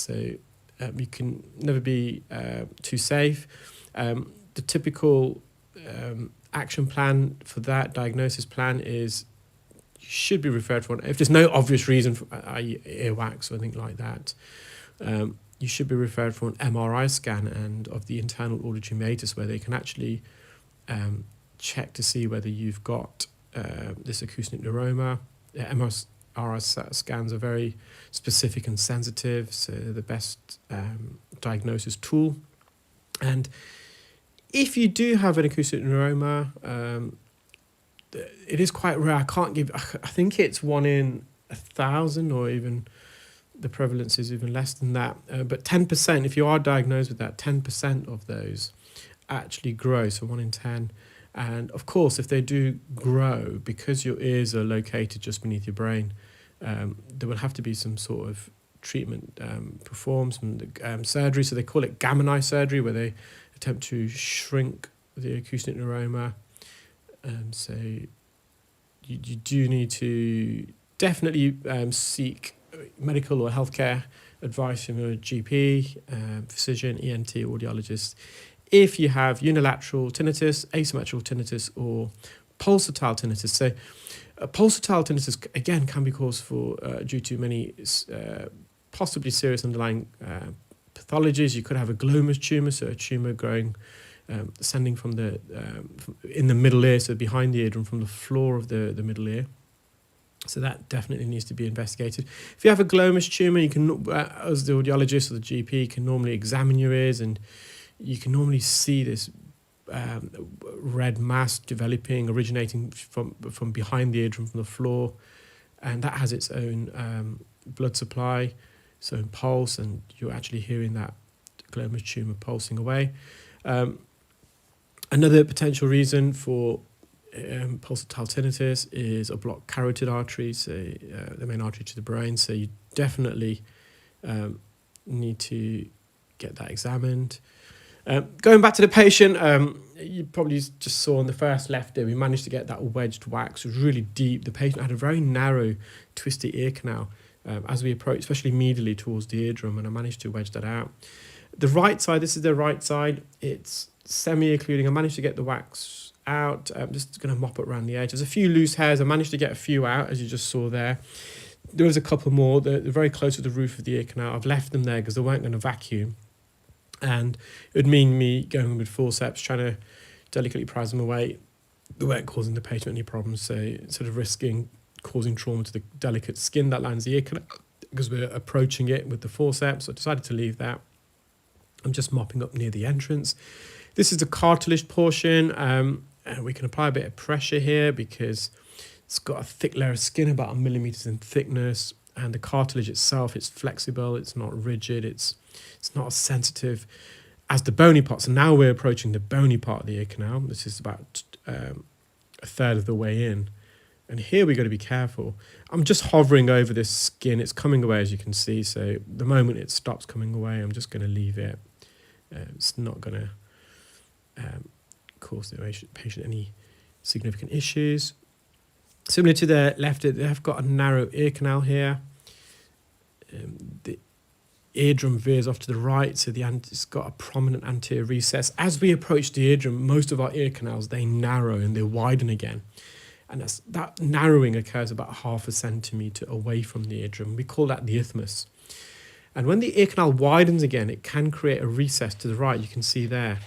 You can never be too safe. The typical action plan for that diagnosis plan is you should be referred for, if there's no obvious reason for earwax or anything like that, you should be referred for an MRI scan and of the internal auditory meatus, where they can actually check to see whether you've got this acoustic neuroma. MRI scans are very specific and sensitive, so they're the best diagnosis tool. And if you do have an acoustic neuroma, it is quite rare. I think it's 1 in 1,000, or even the prevalence is even less than that. But 10%, if you are diagnosed with that, 10% of those actually grow, so 1 in 10. And of course, if they do grow, because your ears are located just beneath your brain, there will have to be some sort of treatment performed, some surgery. So they call it gamma knife surgery, where they attempt to shrink the acoustic neuroma. So you do need to definitely seek medical or healthcare advice from a GP, physician, ENT, audiologist, if you have unilateral tinnitus, asymmetrical tinnitus, or pulsatile tinnitus. So pulsatile tinnitus, again, can be caused due to many possibly serious underlying pathologies. You could have a glomus tumour, so a tumour growing, ascending from in the middle ear, so behind the eardrum, from the floor of the middle ear. So that definitely needs to be investigated. If you have a glomus tumour, you can, as the audiologist or the GP, can normally examine your ears, and you can normally see this red mass developing, originating from behind the eardrum, from the floor, and that has its own blood supply, so in pulse, and you're actually hearing that glomus tumour pulsing away. Another potential reason for pulsatile tinnitus is a blocked carotid artery, so the main artery to the brain. So you definitely need to get that examined. Going back to the patient, you probably just saw on the first left there, we managed to get that wedged wax. It was really deep. The patient had a very narrow, twisty ear canal as we approached, especially medially towards the eardrum, and I managed to wedge that out. The right side, this is the right side, it's semi-occluding. I managed to get the wax out. I'm just going to mop it around the edge. There's a few loose hairs. I managed to get a few out, as you just saw there. There was a couple more. They're very close to the roof of the ear canal. I've left them there because they weren't going to vacuum. And it would mean me going with forceps, trying to delicately prise them away. They weren't causing the patient any problems, so instead of risking causing trauma to the delicate skin that lines the ear canal, because we're approaching it with the forceps, I decided to leave that. I'm just mopping up near the entrance. This is the cartilage portion. And we can apply a bit of pressure here because it's got a thick layer of skin, about 1 millimeter in thickness, and the cartilage itself, it's flexible, it's not rigid, it's not as sensitive as the bony part. So now we're approaching the bony part of the ear canal. This is about a third of the way in. And here we've got to be careful. I'm just hovering over this skin. It's coming away, as you can see. So the moment it stops coming away, I'm just going to leave it. It's not going to cause the patient any significant issues. Similar to the left, they have got a narrow ear canal here. The eardrum veers off to the right, so it's got a prominent anterior recess. As we approach the eardrum, most of our ear canals, they narrow and they widen again. And that narrowing occurs about 0.5 centimeter away from the eardrum. We call that the isthmus. And when the ear canal widens again, it can create a recess to the right. You can see there.